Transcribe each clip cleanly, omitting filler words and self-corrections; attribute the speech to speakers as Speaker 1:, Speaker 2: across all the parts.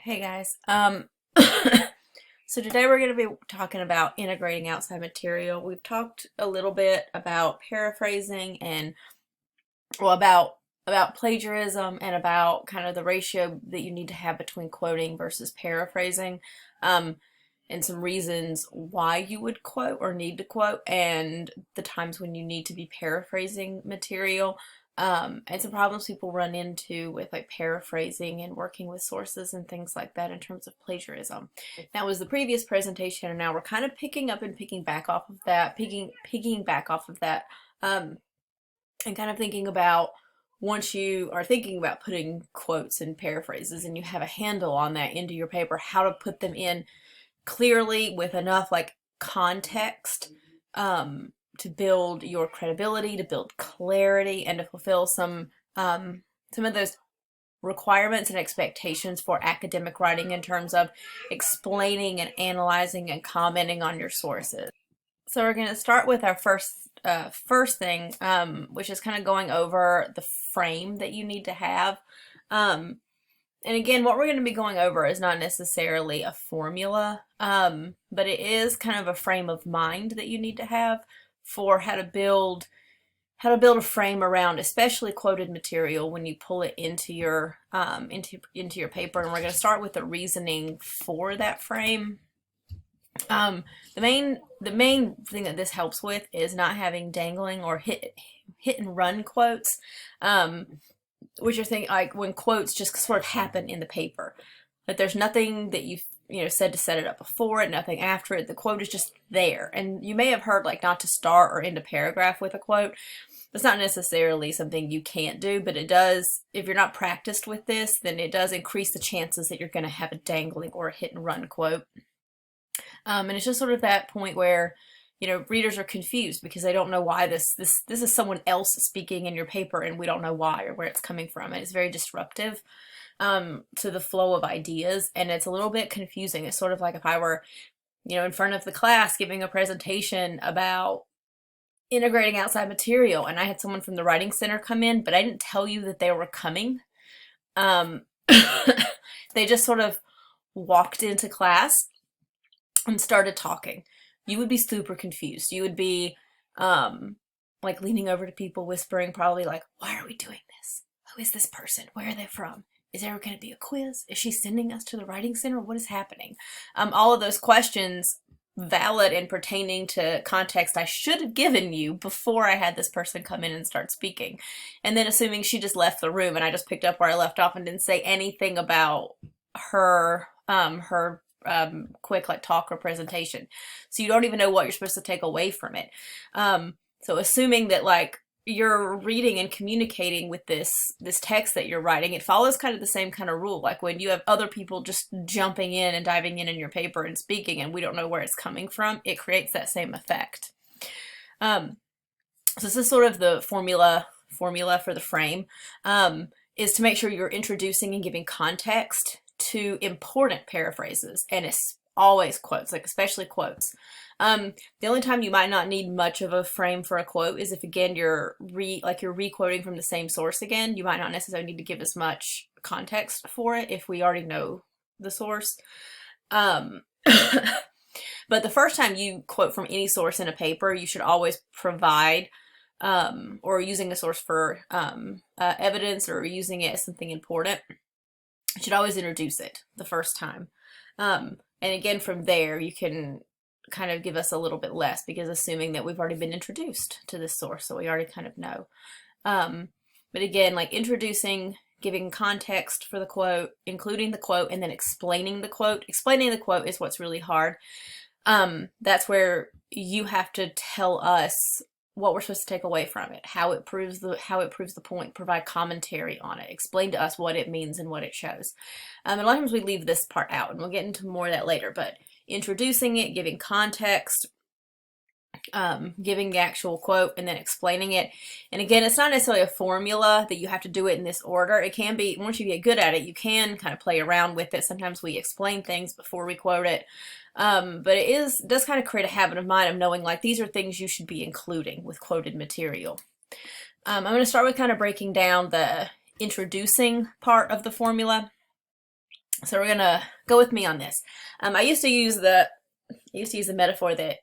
Speaker 1: Hey guys. So today we're going to be talking about integrating outside material. We've talked a little bit about paraphrasing and well about plagiarism and about kind of the ratio that you need to have between quoting versus paraphrasing. Um, and some reasons why you would quote or need to quote and the times when you need to be paraphrasing material. And some problems people run into with like paraphrasing and working with sources and things like that in terms of plagiarism. That was the previous presentation, and now we're kind of picking up and picking back off of that, picking back off of that, and kind of thinking about once you are thinking about putting quotes and paraphrases and you have a handle on that into your paper, how to put them in clearly with enough like context to build your credibility, to build clarity, and to fulfill some of those requirements and expectations for academic writing in terms of explaining and analyzing and commenting on your sources. So we're going to start with our first thing, which is kind of going over the frame that you need to have. And again, what we're going to be going over is not necessarily a formula, but it is kind of a frame of mind that you need to have for how to build a frame around, especially quoted material, when you pull it into your paper. And we're going to start with the reasoning for that frame. The main thing that this helps with is not having dangling or hit and run quotes. Which are things like when quotes just sort of happen in the paper. That there's nothing that you've said to set it up before it, nothing after it. The quote is just there. And you may have heard like not to start or end a paragraph with a quote. That's not necessarily something you can't do, but it does, if you're not practiced with this, then it does increase the chances that you're going to have a dangling or a hit and run quote. And it's just sort of that point where readers are confused because they don't know why this is someone else speaking in your paper and we don't know why or where it's coming from. And it's very disruptive to the flow of ideas, and it's a little bit confusing. It's sort of like if I were, in front of the class giving a presentation about integrating outside material and I had someone from the Writing Center come in, but I didn't tell you that they were coming. They just sort of walked into class and started talking. You would be super confused. You would be like leaning over to people, whispering, probably like, why are we doing this? Who is this person? Where are they from? Is there going to be a quiz? Is she sending us to the Writing Center? What is happening? All of those questions, valid and pertaining to context I should have given you before I had this person come in and start speaking. And then assuming she just left the room and I just picked up where I left off and didn't say anything about her quick like talk or presentation. So you don't even know what you're supposed to take away from it. So assuming that like you're reading and communicating with this text that you're writing, it follows kind of the same kind of rule. Like when you have other people just jumping in and diving in your paper and speaking and we don't know where it's coming from, it creates that same effect. So this is sort of the formula for the frame, is to make sure you're introducing and giving context to important paraphrases, and it's always quotes, like especially quotes. The only time you might not need much of a frame for a quote is if again you're re-quoting from the same source again. You might not necessarily need to give as much context for it if we already know the source. But the first time you quote from any source in a paper, you should always provide or using a source for evidence or using it as something important. You should always introduce it the first time. And again, from there, you can kind of give us a little bit less because assuming that we've already been introduced to this source, so we already kind of know. But again, like introducing, giving context for the quote, including the quote, and then explaining the quote. Explaining the quote is what's really hard. That's where you have to tell us what we're supposed to take away from it, how it proves the point, provide commentary on it, explain to us what it means and what it shows. And a lot of times we leave this part out, and we'll get into more of that later, but introducing it, giving context, giving the actual quote, and then explaining it. And again, it's not necessarily a formula that you have to do it in this order. It can be, once you get good at it, you can kind of play around with it. Sometimes we explain things before we quote it. But it does kind of create a habit of mind of knowing like these are things you should be including with quoted material. I'm going to start with kind of breaking down the introducing part of the formula. So we're gonna go with me on this. I used to use the metaphor that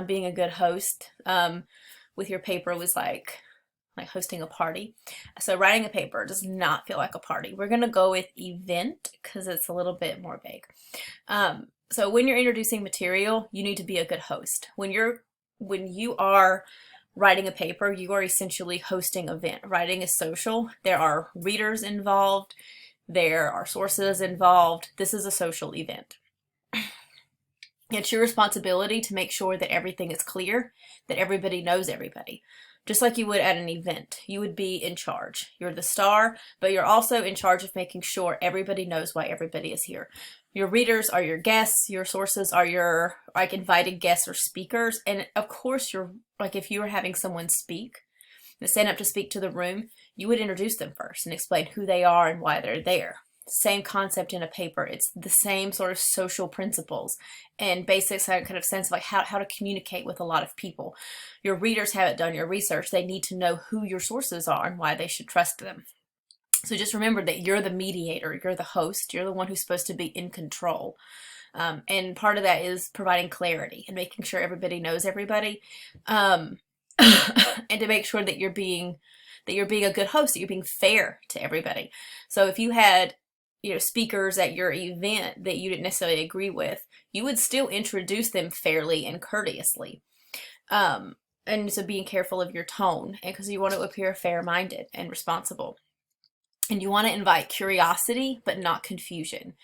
Speaker 1: being a good host with your paper was like hosting a party. So writing a paper does not feel like a party. We're gonna go with event because it's a little bit more vague. So when you're introducing material, you need to be a good host. When you are writing a paper, you are essentially hosting an event. Writing is social. There are readers involved. There are sources involved. This is a social event. It's your responsibility to make sure that everything is clear, that everybody knows everybody. Just like you would at an event, you would be in charge. You're the star, but you're also in charge of making sure everybody knows why everybody is here. Your readers are your guests, your sources are your invited guests or speakers, and of course if you were having someone speak, stand up to speak to the room, you would introduce them first and explain who they are and why they're there. Same concept in a paper. It's the same sort of social principles and basic kind of sense of how to communicate with a lot of people. Your readers haven't done your research. They need to know who your sources are and why they should trust them. So just remember that you're the mediator, you're the host, you're the one who's supposed to be in control. And part of that is providing clarity and making sure everybody knows everybody. And to make sure that you're being a good host, that you're being fair to everybody. So if you had speakers at your event that you didn't necessarily agree with, you would still introduce them fairly and courteously. And so being careful of your tone, and because you want to appear fair-minded and responsible. And you want to invite curiosity, but not confusion.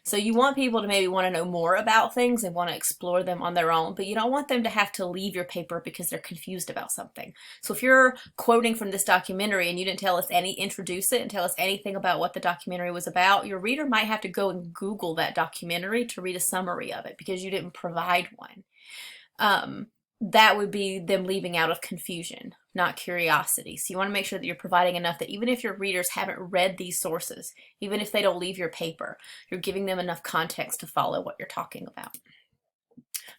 Speaker 1: So you want people to maybe want to know more about things and want to explore them on their own, but you don't want them to have to leave your paper because they're confused about something. So if you're quoting from this documentary and you didn't introduce it and tell us anything about what the documentary was about, your reader might have to go and Google that documentary to read a summary of it because you didn't provide one. That would be them leaving out of confusion, not curiosity. So you want to make sure that you're providing enough that even if your readers haven't read these sources, even if they don't leave your paper, you're giving them enough context to follow what you're talking about.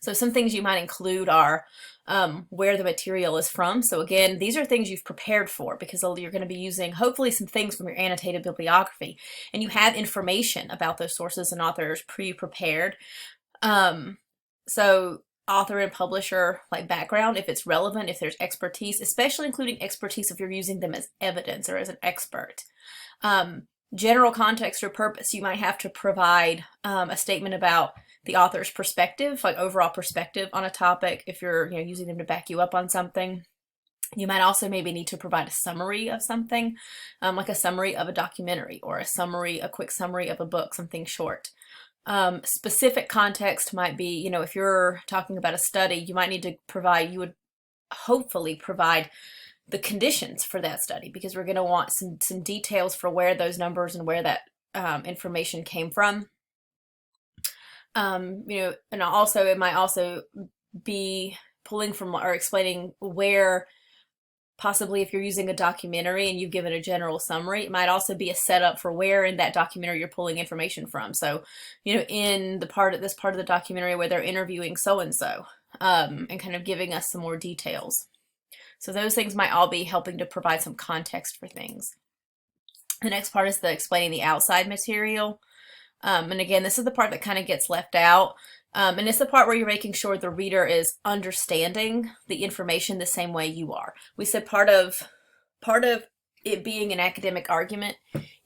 Speaker 1: So some things you might include are where the material is from. So again, these are things you've prepared for because you're going to be using hopefully some things from your annotated bibliography, and you have information about those sources and authors pre-prepared. So author and publisher background, if it's relevant, if there's expertise, especially including expertise if you're using them as evidence or as an expert. General context or purpose, you might have to provide a statement about the author's perspective, overall perspective on a topic if you're using them to back you up on something. You might also maybe need to provide a summary of something, like a summary of a documentary or a quick summary of a book, something short. Specific context might be, if you're talking about a study, you would hopefully provide the conditions for that study because we're going to want some details for where those numbers and where that information came from. And also it might also be pulling from or explaining where, possibly if you're using a documentary and you've given a general summary, it might also be a setup for where in that documentary you're pulling information from. So, in this part of the documentary where they're interviewing so-and-so, and kind of giving us some more details. So those things might all be helping to provide some context for things. The next part is explaining the outside material. And again, this is the part that kind of gets left out. And it's the part where you're making sure the reader is understanding the information the same way you are. We said part of it being an academic argument,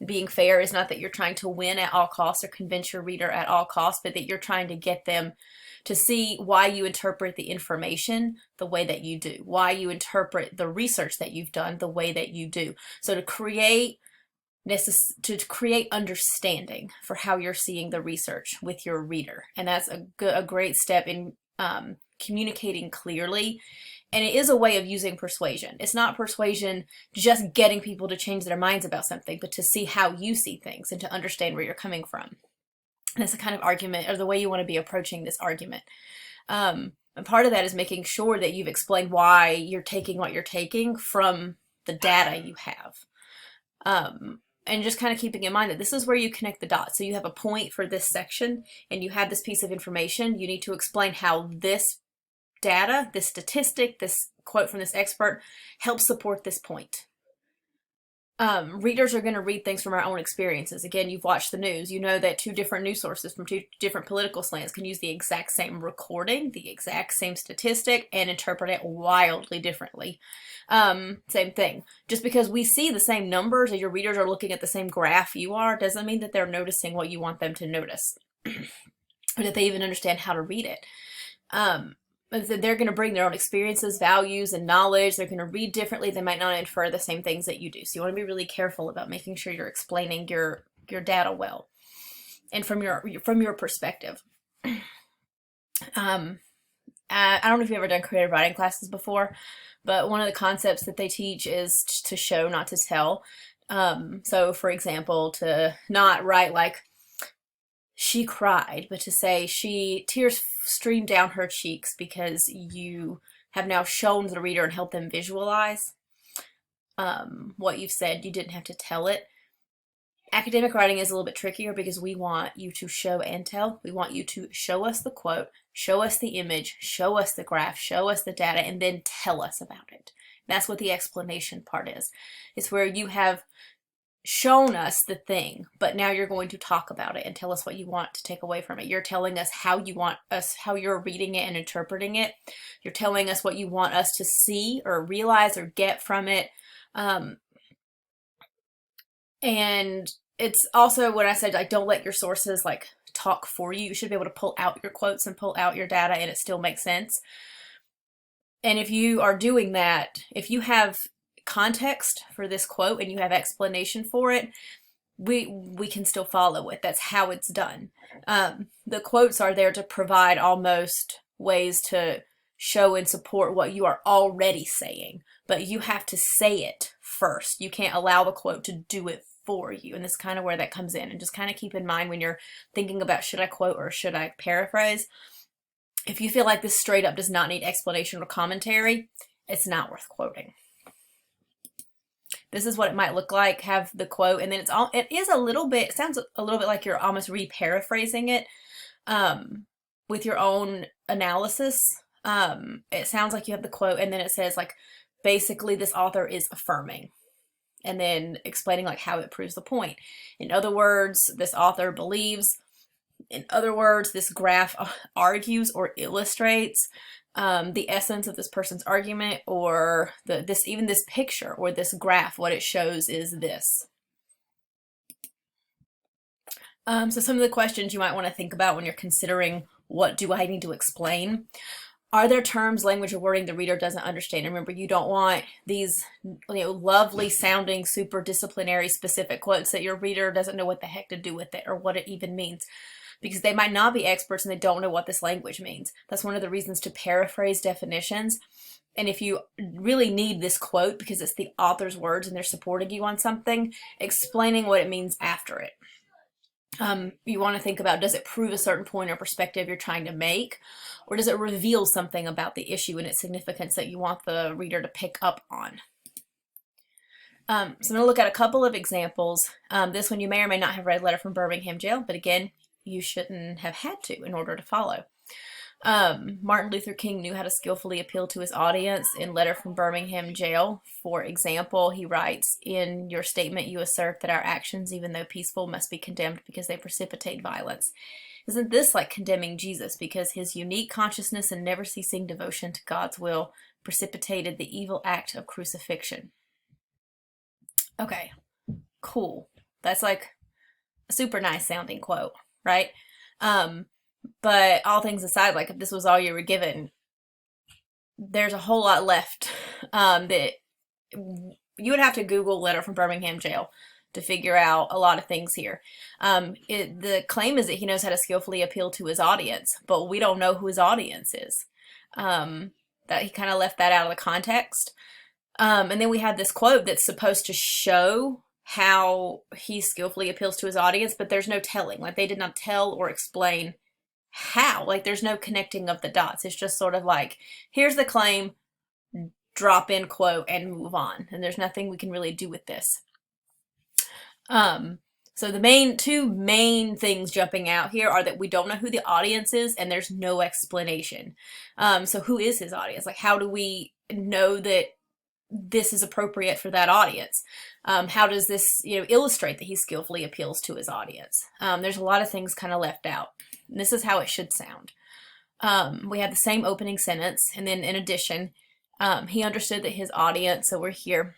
Speaker 1: being fair, is not that you're trying to win at all costs or convince your reader at all costs, but that you're trying to get them to see why you interpret the information the way that you do, why you interpret the research that you've done the way that you do. So to create understanding for how you're seeing the research with your reader. And that's a great step in communicating clearly. And it is a way of using persuasion. It's not persuasion just getting people to change their minds about something, but to see how you see things and to understand where you're coming from. And it's a kind of argument, or the way you want to be approaching this argument. And part of that is making sure that you've explained why you're taking what you're taking from the data you have. And just kind of keeping in mind that this is where you connect the dots. So you have a point for this section and you have this piece of information. You need to explain how this data, this statistic, this quote from this expert helps support this point. readers are going to read things from our own experiences. Again, you've watched the news. You know that two different news sources from two different political slants can use the exact same recording, the exact same statistic, and interpret it wildly differently. Same thing. Just because we see the same numbers and your readers are looking at the same graph you are, doesn't mean that they're noticing what you want them to notice. Or that they even understand how to read it. They're going to bring their own experiences, values, and knowledge. They're going to read differently. They might not infer the same things that you do. So you want to be really careful about making sure you're explaining your data well and from your perspective. I don't know if you've ever done creative writing classes before, but one of the concepts that they teach is to show, not to tell. So for example, to not write like she cried, but to say tears streamed down her cheeks because you have now shown the reader and helped them visualize what you've said. You didn't have to tell it. Academic writing is a little bit trickier because we want you to show and tell. We want you to show us the quote, show us the image, show us the graph, show us the data, and then tell us about it. That's what the explanation part is. It's where you have shown us the thing, but now you're going to talk about it and tell us what you want to take away from it. You're telling us how you're reading it and interpreting it. You're telling us what you want us to see or realize or get from it. And it's also when I said, like, don't let your sources like talk for you. You should be able to pull out your quotes and pull out your data and it still makes sense. And if you are doing that, if you have context for this quote and you have explanation for it, we can still follow it. That's how it's done. The quotes are there to provide almost ways to show and support what you are already saying, but you have to say it first. You can't allow the quote to do it for you, and this is kind of where that comes in. And just kind of keep in mind when you're thinking about, should I quote or should I paraphrase, if you feel like this straight up does not need explanation or commentary, it's not worth quoting. This is what it might look like. Have the quote, and then it sounds a little bit like you're almost re-paraphrasing it with your own analysis. It sounds like you have the quote, and then it says like, basically this author is affirming, and then explaining like how it proves the point. In other words, this author believes. In other words, this graph argues or illustrates the essence of this person's argument, or even this picture or this graph. What it shows is this. So some of the questions you might want to think about when you're considering, what do I need to explain? Are there terms, language, or wording the reader doesn't understand? Remember, you don't want these lovely sounding, super disciplinary, specific quotes that your reader doesn't know what the heck to do with it or what it even means, because they might not be experts and they don't know what this language means. That's one of the reasons to paraphrase definitions. And if you really need this quote because it's the author's words and they're supporting you on something, explaining what it means after it. You want to think about, does it prove a certain point or perspective you're trying to make, or does it reveal something about the issue and its significance that you want the reader to pick up on? So I'm going to look at a couple of examples. This one you may or may not have read, Letter from Birmingham Jail, but again, you shouldn't have had to in order to follow. Martin Luther King knew how to skillfully appeal to his audience. In Letter from Birmingham Jail, for example, he writes, "In your statement you assert that our actions, even though peaceful, must be condemned because they precipitate violence. Isn't this like condemning Jesus because his unique consciousness and never-ceasing devotion to God's will precipitated the evil act of crucifixion?" Okay, cool. That's like a super nice sounding quote, right? But all things aside, like if this was all you were given, there's a whole lot left that you would have to Google Letter from Birmingham Jail to figure out a lot of things here. The claim is that he knows how to skillfully appeal to his audience, but we don't know who his audience is. That he kind of left that out of the context. And then we have this quote that's supposed to show how he skillfully appeals to his audience, but there's no telling. Like they did not tell or explain how. Like there's no connecting of the dots. It's just sort of like, here's the claim, drop in quote, and move on. And there's nothing we can really do with this. So the two main things jumping out here are that we don't know who the audience is and there's no explanation. So who is his audience? Like how do we know that this is appropriate for that audience? How does this, illustrate that he skillfully appeals to his audience? There's a lot of things kind of left out. And this is how it should sound. We have the same opening sentence, and then in addition, he understood that his audience, so we're here,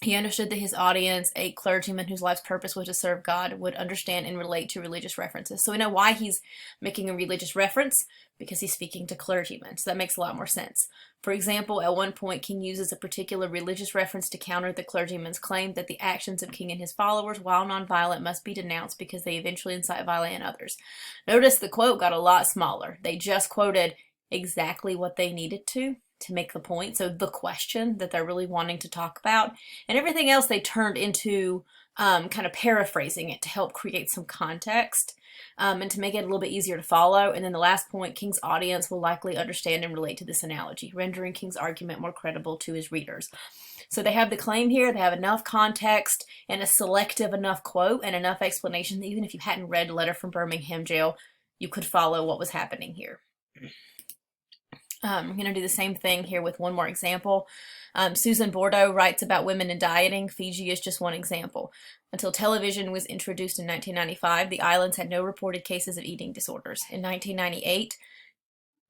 Speaker 1: he understood that his audience, a clergyman whose life's purpose was to serve God, would understand and relate to religious references. So we know why he's making a religious reference, because he's speaking to clergymen. So that makes a lot more sense. For example, at one point, King uses a particular religious reference to counter the clergyman's claim that the actions of King and his followers, while nonviolent, must be denounced because they eventually incite violence in others. Notice the quote got a lot smaller. They just quoted exactly what they needed to make the point. So the question that they're really wanting to talk about, and everything else they turned into kind of paraphrasing it to help create some context and to make it a little bit easier to follow. And then the last point, King's audience will likely understand and relate to this analogy, rendering King's argument more credible to his readers. So they have the claim here, they have enough context and a selective enough quote and enough explanation that even if you hadn't read Letter from Birmingham Jail, you could follow what was happening here. I'm going to do the same thing here with one more example. Susan Bordeaux writes about women and dieting. Fiji is just one example. Until television was introduced in 1995, the islands had no reported cases of eating disorders. In 1998,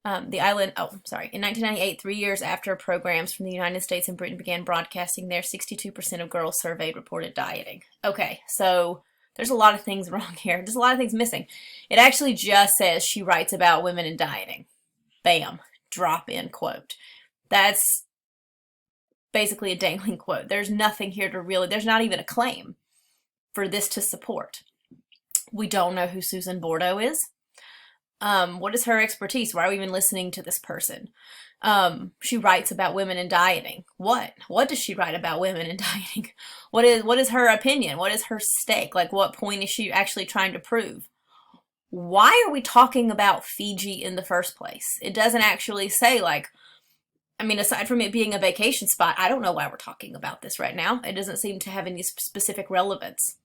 Speaker 1: in 1998, 3 years after programs from the United States and Britain began broadcasting there, 62% of girls surveyed reported dieting. Okay, so there's a lot of things wrong here. There's a lot of things missing. It actually just says she writes about women and dieting. Bam. Drop-in quote. That's basically a dangling quote. There's nothing here to really, there's not even a claim for this to support. We don't know who Susan Bordeaux is. What is her expertise? Why are we even listening to this person? She writes about women and dieting. What does she write about women and dieting? What is her opinion? What is her stake? Like, what point is she actually trying to prove? Why are we talking about Fiji in the first place? It doesn't actually say, like, I mean, aside from it being a vacation spot, I don't know why we're talking about this right now. It doesn't seem to have any specific relevance.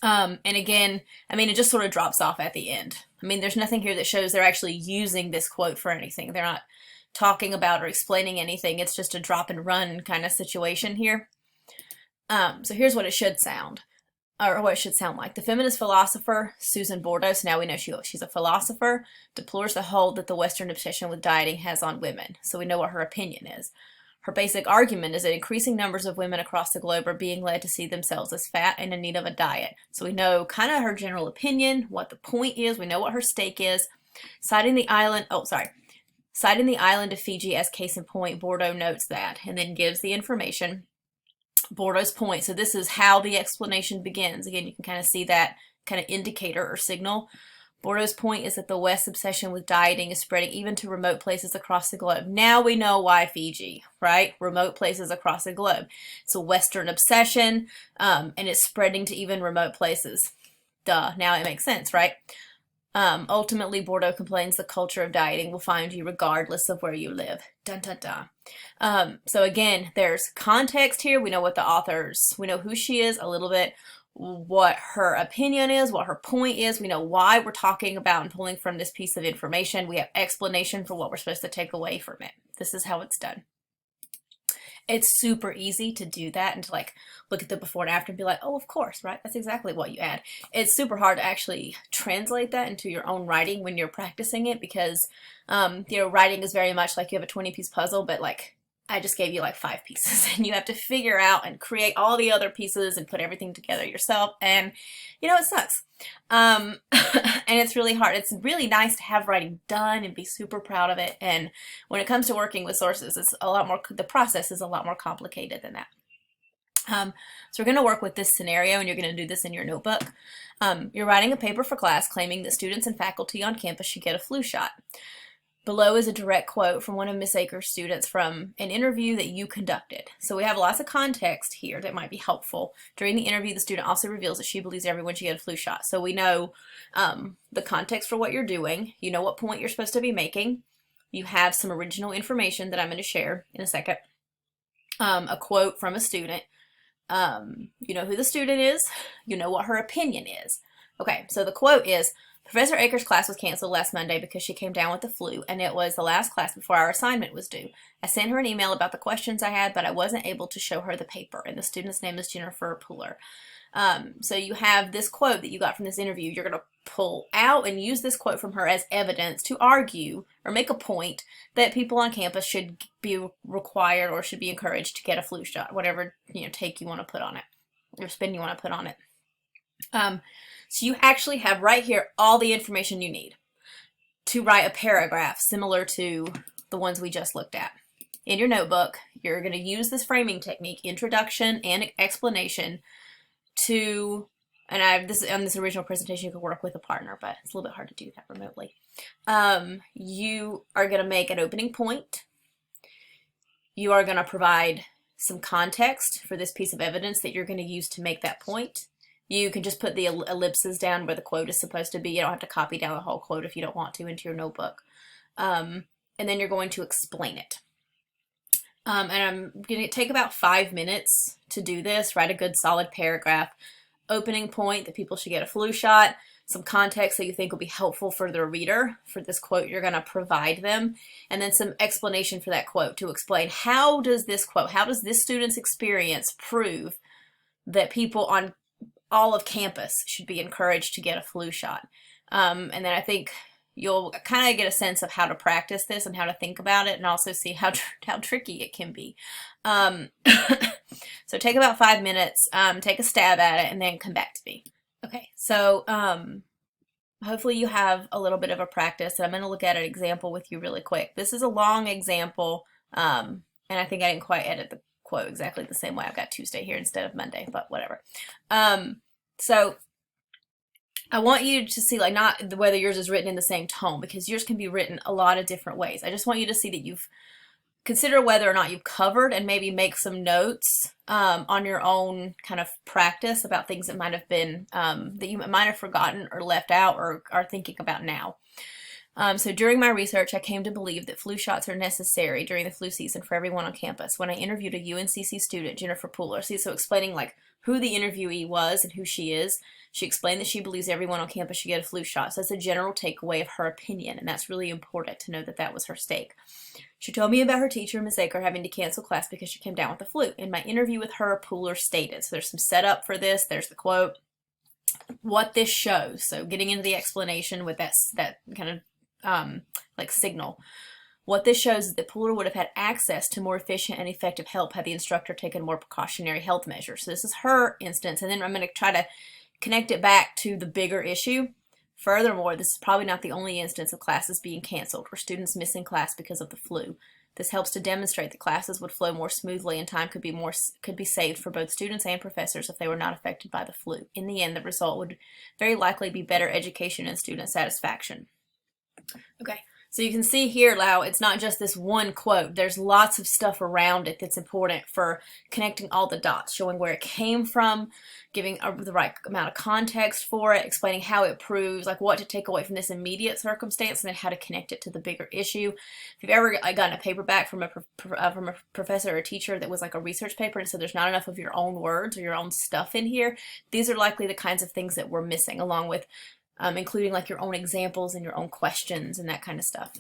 Speaker 1: And again, I mean, it just sort of drops off at the end. I mean, there's nothing here that shows they're actually using this quote for anything. They're not talking about or explaining anything. It's just a drop and run kind of situation here. So here's what it should sound. Or what it should sound like. The feminist philosopher, Susan Bordeaux, so now we know she's a philosopher, deplores the hold that the Western obsession with dieting has on women. So we know what her opinion is. Her basic argument is that increasing numbers of women across the globe are being led to see themselves as fat and in need of a diet. So we know kind of her general opinion, what the point is, we know what her stake is. Citing the island of Fiji as case in point, Bordeaux notes that, and then gives the information. Bordeaux's point. So this is how the explanation begins. Again, you can kind of see that kind of indicator or signal. Bordeaux's point is that the West's obsession with dieting is spreading even to remote places across the globe. Now we know why Fiji, right? Remote places across the globe. It's a Western obsession, and it's spreading to even remote places. Duh. Now it makes sense, right? Ultimately, Bordeaux complains the culture of dieting will find you regardless of where you live. Dun, dun, dun. So again, there's context here. We know what we know who she is a little bit, what her opinion is, what her point is. We know why we're talking about and pulling from this piece of information. We have explanation for what we're supposed to take away from it. This is how it's done. It's super easy to do that and to like look at the before and after and be like, oh, of course, right? That's exactly what you add. It's super hard to actually translate that into your own writing when you're practicing it because, writing is very much like you have a 20-piece puzzle, but like I just gave you like 5 pieces and you have to figure out and create all the other pieces and put everything together yourself. And, it sucks. And it's really hard. It's really nice to have writing done and be super proud of it. And when it comes to working with sources, the process is a lot more complicated than that. So we're going to work with this scenario, and you're going to do this in your notebook. You're writing a paper for class claiming that students and faculty on campus should get a flu shot. Below is a direct quote from one of Miss Akers' students from an interview that you conducted. So we have lots of context here that might be helpful. During the interview, the student also reveals that she believes everyone should get a flu shot. So we know the context for what you're doing. You know what point you're supposed to be making. You have some original information that I'm going to share in a second. A quote from a student. You know who the student is. You know what her opinion is. Okay, so the quote is, Professor Akers' class was canceled last Monday because she came down with the flu, and it was the last class before our assignment was due. I sent her an email about the questions I had, but I wasn't able to show her the paper, and the student's name is Jennifer Pooler. So you have this quote that you got from this interview. You're going to pull out and use this quote from her as evidence to argue or make a point that people on campus should be required or should be encouraged to get a flu shot, whatever take you want to put on it, or spin you want to put on it. So you actually have right here all the information you need to write a paragraph similar to the ones we just looked at. In your notebook, you're going to use this framing technique, introduction and explanation, to, and on this original presentation you could work with a partner, but it's a little bit hard to do that remotely. You are going to make an opening point. You are going to provide some context for this piece of evidence that you're going to use to make that point. You can just put the ellipses down where the quote is supposed to be. You don't have to copy down the whole quote if you don't want to into your notebook. And then you're going to explain it. And I'm going to take about 5 minutes to do this. Write a good solid paragraph. Opening point that people should get a flu shot. Some context that you think will be helpful for the reader for this quote you're going to provide them. And then some explanation for that quote to explain how does this student's experience prove that people on all of campus should be encouraged to get a flu shot. And then I think you'll kind of get a sense of how to practice this and how to think about it, and also see how tricky it can be. So take about 5 minutes, take a stab at it, and then come back to me. Okay, so hopefully you have a little bit of a practice, and I'm going to look at an example with you really quick. This is a long example, and I think I didn't quite edit the quote exactly the same way. I've got Tuesday here instead of Monday, but whatever. So I want you to see, like, not whether yours is written in the same tone, because yours can be written a lot of different ways. I just want you to see that you've consider whether or not you've covered, and maybe make some notes on your own kind of practice about things that might have been that you might have forgotten or left out or are thinking about now. So during my research, I came to believe that flu shots are necessary during the flu season for everyone on campus. When I interviewed a UNCC student, Jennifer Pooler, so explaining like who the interviewee was and who she is, she explained that she believes everyone on campus should get a flu shot. So that's a general takeaway of her opinion, and that's really important to know that that was her stake. She told me about her teacher, Miss Aker, having to cancel class because she came down with the flu. In my interview with her, Pooler stated, so there's some setup for this, there's the quote, what this shows. So getting into the explanation with that kind of like signal. What this shows is that Pooler would have had access to more efficient and effective help had the instructor taken more precautionary health measures. So this is her instance, and then I'm going to try to connect it back to the bigger issue. Furthermore, this is probably not the only instance of classes being canceled or students missing class because of the flu. This helps to demonstrate that classes would flow more smoothly and time could be saved for both students and professors if they were not affected by the flu. In the end, the result would very likely be better education and student satisfaction. Okay, so you can see here now it's not just this one quote. There's lots of stuff around it that's important for connecting all the dots, showing where it came from, giving the right amount of context for it, explaining how it proves, like what to take away from this immediate circumstance, and then how to connect it to the bigger issue. If you've ever gotten a paper back from a professor or teacher that was like a research paper, and so there's not enough of your own words or your own stuff in here, these are likely the kinds of things that we're missing, along with including like your own examples and your own questions and that kind of stuff.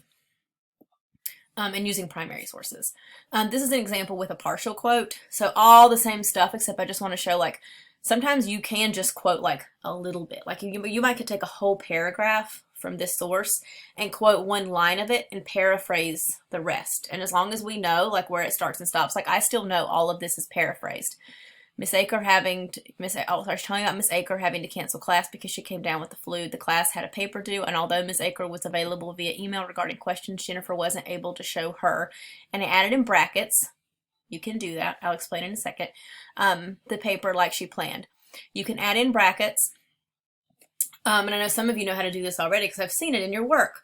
Speaker 1: And using primary sources. This is an example with a partial quote. So all the same stuff, except I just want to show like sometimes you can just quote like a little bit. Like you might could take a whole paragraph from this source and quote one line of it and paraphrase the rest. And as long as we know like where it starts and stops, like I still know all of this is paraphrased. Miss Aker telling about Miss Aker having to cancel class because she came down with the flu. The class had a paper due, and although Miss Aker was available via email regarding questions, Jennifer wasn't able to show her. And I added in brackets, you can do that, I'll explain in a second, the paper like she planned. You can add in brackets, and I know some of you know how to do this already because I've seen it in your work.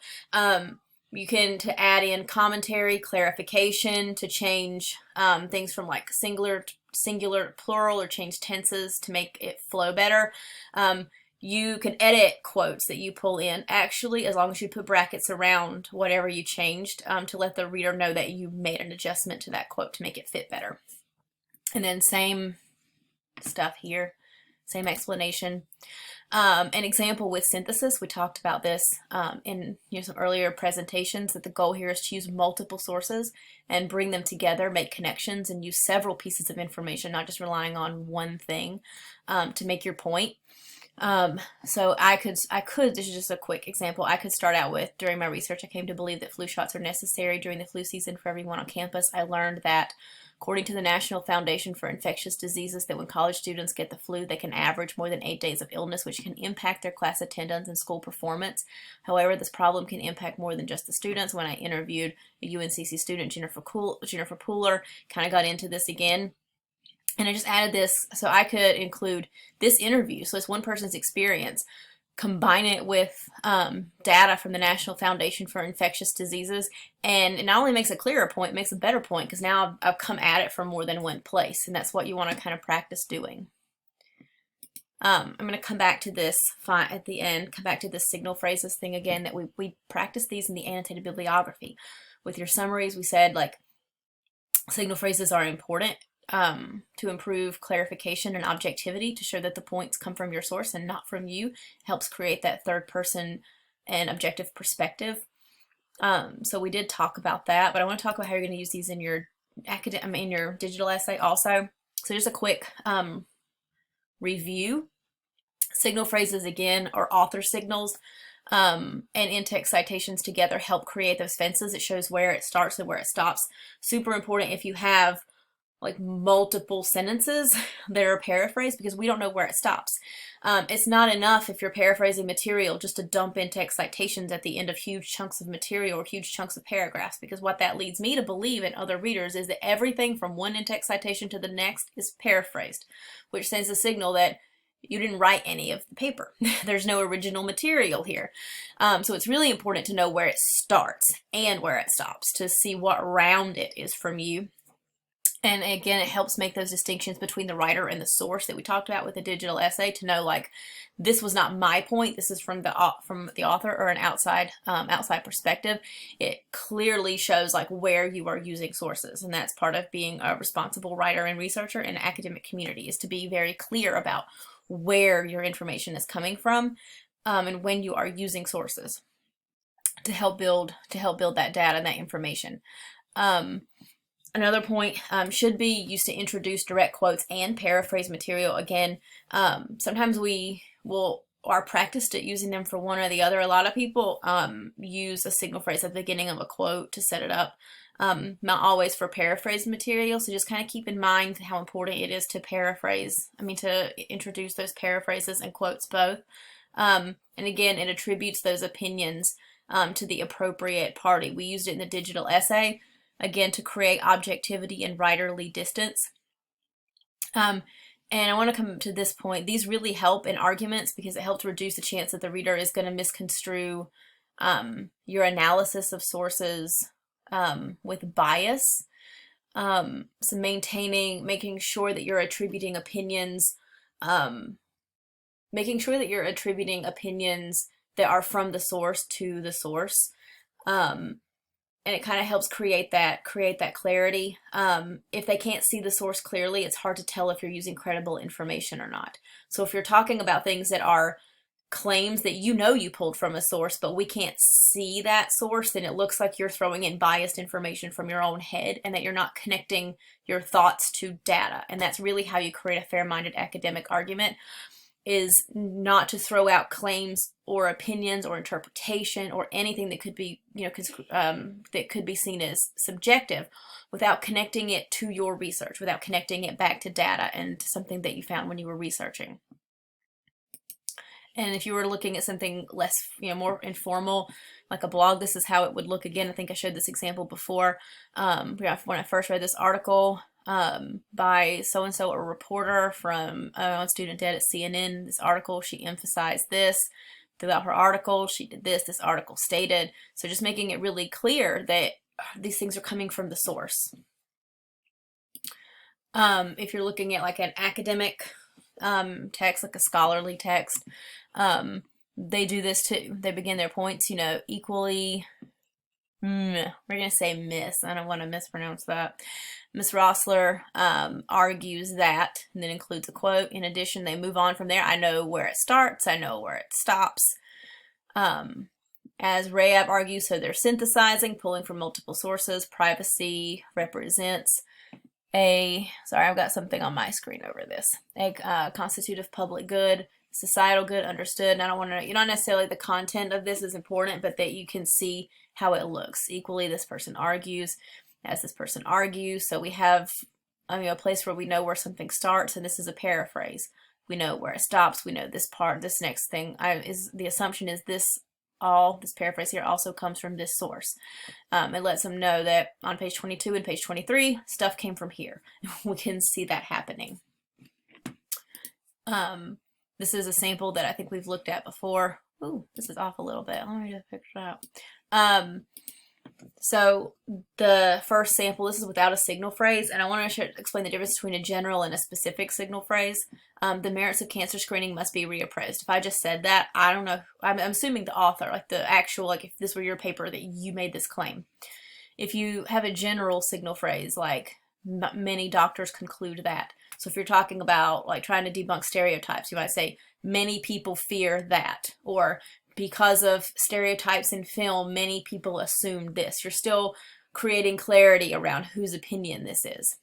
Speaker 1: You can to add in commentary, clarification, to change things from like singular plural, or change tenses to make it flow better. You can edit quotes that you pull in, actually, as long as you put brackets around whatever you changed, to let the reader know that you made an adjustment to that quote to make it fit better. And then same stuff here, same explanation. An example with synthesis, we talked about this in some earlier presentations, that the goal here is to use multiple sources and bring them together, make connections, and use several pieces of information, not just relying on one thing to make your point. So I could, this is just a quick example, I could start out with, during my research, I came to believe that flu shots are necessary during the flu season for everyone on campus. I learned that, according to the National Foundation for Infectious Diseases, that when college students get the flu, they can average more than 8 days of illness, which can impact their class attendance and school performance. However, this problem can impact more than just the students. When I interviewed a UNCC student, Jennifer Pooler, kind of got into this again. And I just added this so I could include this interview. So it's one person's experience, combine it with data from the National Foundation for Infectious Diseases, and it not only makes a clearer point, it makes a better point, because now I've come at it from more than one place, and that's what you want to kind of practice doing. I'm going to come back to this at the end, come back to this signal phrases thing again, that we practice these in the annotated bibliography. With your summaries, we said, like, signal phrases are important to improve clarification and objectivity, to show that the points come from your source and not from you. Helps create that third person and objective perspective. So we did talk about that, but I want to talk about how you're going to use these in your in your digital essay also. So just a quick review. Signal phrases, again, are author signals, and in-text citations together help create those fences. It shows where it starts and where it stops. Super important if you have like multiple sentences that are paraphrased, because we don't know where it stops. It's not enough, if you're paraphrasing material, just to dump in-text citations at the end of huge chunks of material or huge chunks of paragraphs, because what that leads me to believe, and other readers, is that everything from one in-text citation to the next is paraphrased, which sends a signal that you didn't write any of the paper. There's no original material here. So it's really important to know where it starts and where it stops, to see what round it is from you. And again, it helps make those distinctions between the writer and the source that we talked about with the digital essay, to know, like, this was not my point, this is from the author, or an outside perspective. It clearly shows like where you are using sources, and that's part of being a responsible writer and researcher in the academic community, is to be very clear about where your information is coming from, and when you are using sources to help build that data and that information. Another point should be used to introduce direct quotes and paraphrase material. Again, sometimes we are practiced at using them for one or the other. A lot of people use a signal phrase at the beginning of a quote to set it up. Not always for paraphrase material, so just kind of keep in mind how important it is to to introduce those paraphrases and quotes both. And again, it attributes those opinions to the appropriate party. We used it in the digital essay, again, to create objectivity and writerly distance. And I want to come to this point. These really help in arguments, because it helps reduce the chance that the reader is going to misconstrue your analysis of sources with bias. So making sure that you're attributing opinions, that are from the source to the source. And it kind of helps create that clarity. If they can't see the source clearly, it's hard to tell if you're using credible information or not. So if you're talking about things that are claims that you pulled from a source, but we can't see that source, then it looks like you're throwing in biased information from your own head, and that you're not connecting your thoughts to data. And that's really how you create a fair-minded academic argument, is not to throw out claims or opinions or interpretation or anything that could be, that could be seen as subjective, without connecting it to your research, without connecting it back to data and to something that you found when you were researching. And if you were looking at something less, more informal, like a blog, this is how it would look. Again, I think I showed this example before. When I first read this article, by so-and-so, a reporter from on Student Debt at CNN. This article, she emphasized this. Throughout her article, she did this article stated. So just making it really clear that these things are coming from the source. If you're looking at like an academic text, like a scholarly text, they do this too. They begin their points, equally, we're going to say I don't want to mispronounce that. Ms. Rossler argues that, and then includes a quote. In addition, they move on from there. I know where it starts. I know where it stops. As Rayab argues, so they're synthesizing, pulling from multiple sources. Privacy represents sorry, I've got something on my screen over this. A constitutive public good, societal good, understood. And I don't want to, not necessarily the content of this is important, but that you can see how it looks. Equally, this person argues, as this person argues. So we have, a place where we know where something starts, and this is a paraphrase. We know where it stops. We know this part, this next thing the assumption is this paraphrase here also comes from this source. It lets them know that on page 22 and page 23, stuff came from here. We can see that happening. This is a sample that I think we've looked at before. Ooh, this is off a little bit. Let me just fix it out. So the first sample, this is without a signal phrase, and I want to explain the difference between a general and a specific signal phrase. The merits of cancer screening must be reappraised. If I just said that, I don't know. I'm assuming the author, like the actual, like if this were your paper that you made this claim. If you have a general signal phrase, like many doctors conclude that. So if you're talking about like trying to debunk stereotypes, you might say many people fear that, or because of stereotypes in film, many people assume this. You're still creating clarity around whose opinion this is.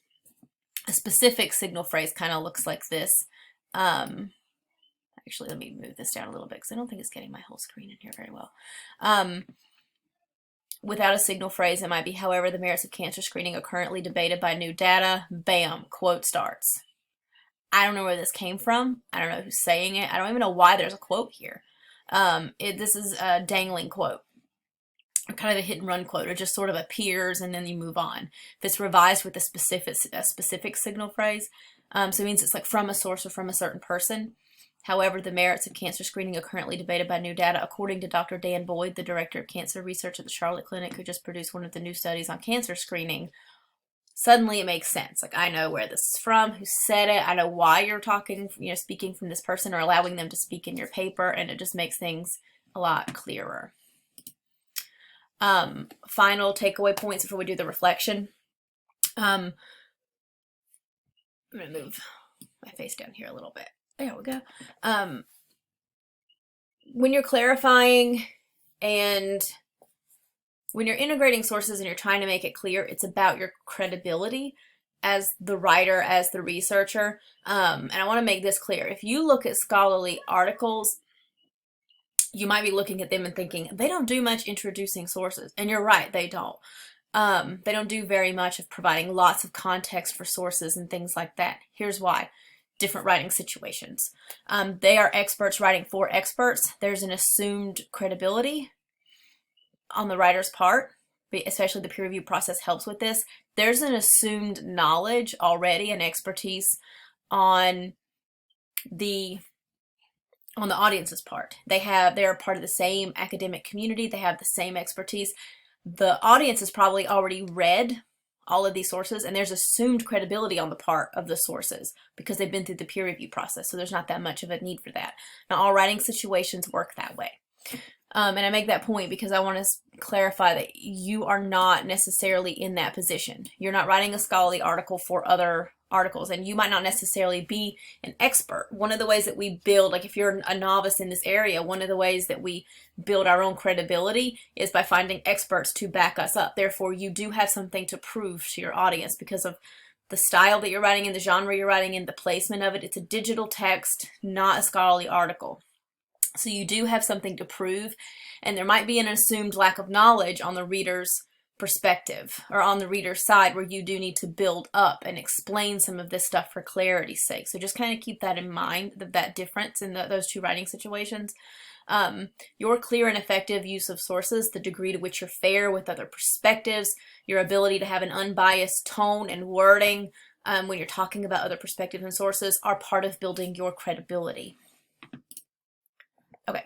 Speaker 1: A specific signal phrase kind of looks like this. Actually, let me move this down a little bit because I don't think it's getting my whole screen in here very well. Without a signal phrase, it might be, however, the merits of cancer screening are currently debated by new data. Bam, quote starts. I don't know where this came from. I don't know who's saying it. I don't even know why there's a quote here. This is a dangling quote, or kind of a hit and run quote. It just sort of appears and then you move on. If it's revised with a specific signal phrase, so it means it's like from a source or from a certain person. However, the merits of cancer screening are currently debated by new data. According to Dr. Dan Boyd, the director of cancer research at the Charlotte Clinic, who just produced one of the new studies on cancer screening, suddenly it makes sense. Like, I know where this is from, who said it, I know why you're talking, speaking from this person or allowing them to speak in your paper, and it just makes things a lot clearer. Final takeaway points before we do the reflection. I'm going to move my face down here a little bit. There we go. When you're clarifying and when you're integrating sources and you're trying to make it clear, it's about your credibility as the writer, as the researcher. And I want to make this clear. If you look at scholarly articles, you might be looking at them and thinking, they don't do much introducing sources. And you're right, they don't. They don't do very much of providing lots of context for sources and things like that. Here's why. Different writing situations. They are experts writing for experts. There's an assumed credibility on the writer's part, especially the peer review process helps with this. There's an assumed knowledge already and expertise on the audience's part. They're part of the same academic community. They have the same expertise. The audience has probably already read all of these sources, and there's assumed credibility on the part of the sources because they've been through the peer review process, so there's not that much of a need for that. Now, all writing situations work that way. And I make that point because I want to clarify that you are not necessarily in that position. You're not writing a scholarly article for other articles, and you might not necessarily be an expert. One of the ways that we build, like if you're a novice in this area, one of the ways that we build our own credibility is by finding experts to back us up. Therefore, you do have something to prove to your audience because of the style that you're writing in, the genre you're writing in, the placement of it. It's a digital text, not a scholarly article. So you do have something to prove, and there might be an assumed lack of knowledge on the reader's perspective or on the reader's side where you do need to build up and explain some of this stuff for clarity's sake. So just kind of keep that in mind, that difference in those two writing situations. Your clear and effective use of sources, the degree to which you're fair with other perspectives, your ability to have an unbiased tone and wording when you're talking about other perspectives and sources are part of building your credibility. Okay.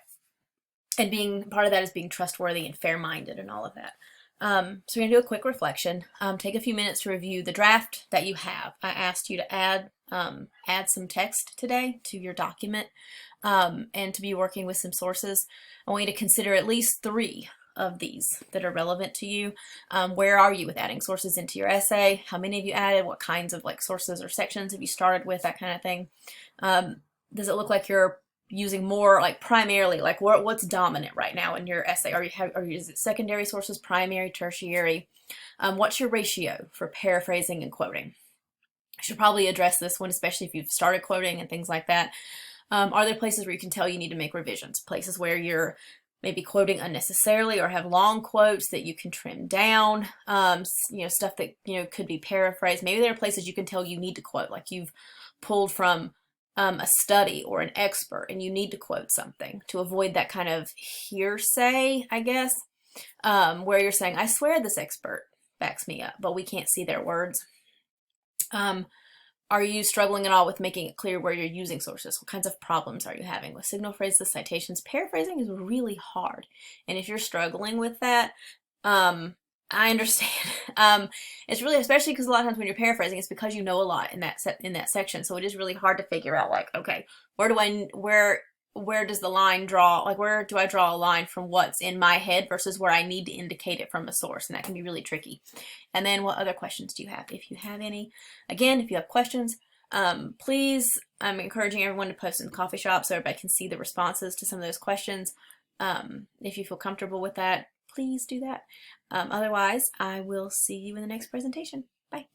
Speaker 1: And being part of that is being trustworthy and fair-minded and all of that. So we're going to do a quick reflection. Take a few minutes to review the draft that you have. I asked you to add some text today to your document and to be working with some sources. I want you to consider at least 3 of these that are relevant to you. Where are you with adding sources into your essay? How many have you added? What kinds of like sources or sections have you started with? That kind of thing. Does it look like you're using more like primarily, like what's dominant right now in your essay? Is it secondary sources, primary, tertiary? What's your ratio for paraphrasing and quoting? I should probably address this one, especially if you've started quoting and things like that. Are there places where you can tell you need to make revisions? Places where you're maybe quoting unnecessarily or have long quotes that you can trim down, stuff that, could be paraphrased. Maybe there are places you can tell you need to quote, like you've pulled from a study or an expert and you need to quote something to avoid that kind of hearsay, I guess, where you're saying, I swear this expert backs me up, but we can't see their words. Are you struggling at all with making it clear where you're using sources? What kinds of problems are you having with signal phrases, citations? Paraphrasing is really hard. And if you're struggling with that, I understand. It's really, especially because a lot of times when you're paraphrasing, it's because you know a lot in that section. So it is really hard to figure out, like, okay, where does the line draw? Like, where do I draw a line from what's in my head versus where I need to indicate it from a source? And that can be really tricky. And then what other questions do you have? If you have any, again, if you have questions, please, I'm encouraging everyone to post in the coffee shop so everybody can see the responses to some of those questions. If you feel comfortable with that, please do that. Otherwise, I will see you in the next presentation. Bye.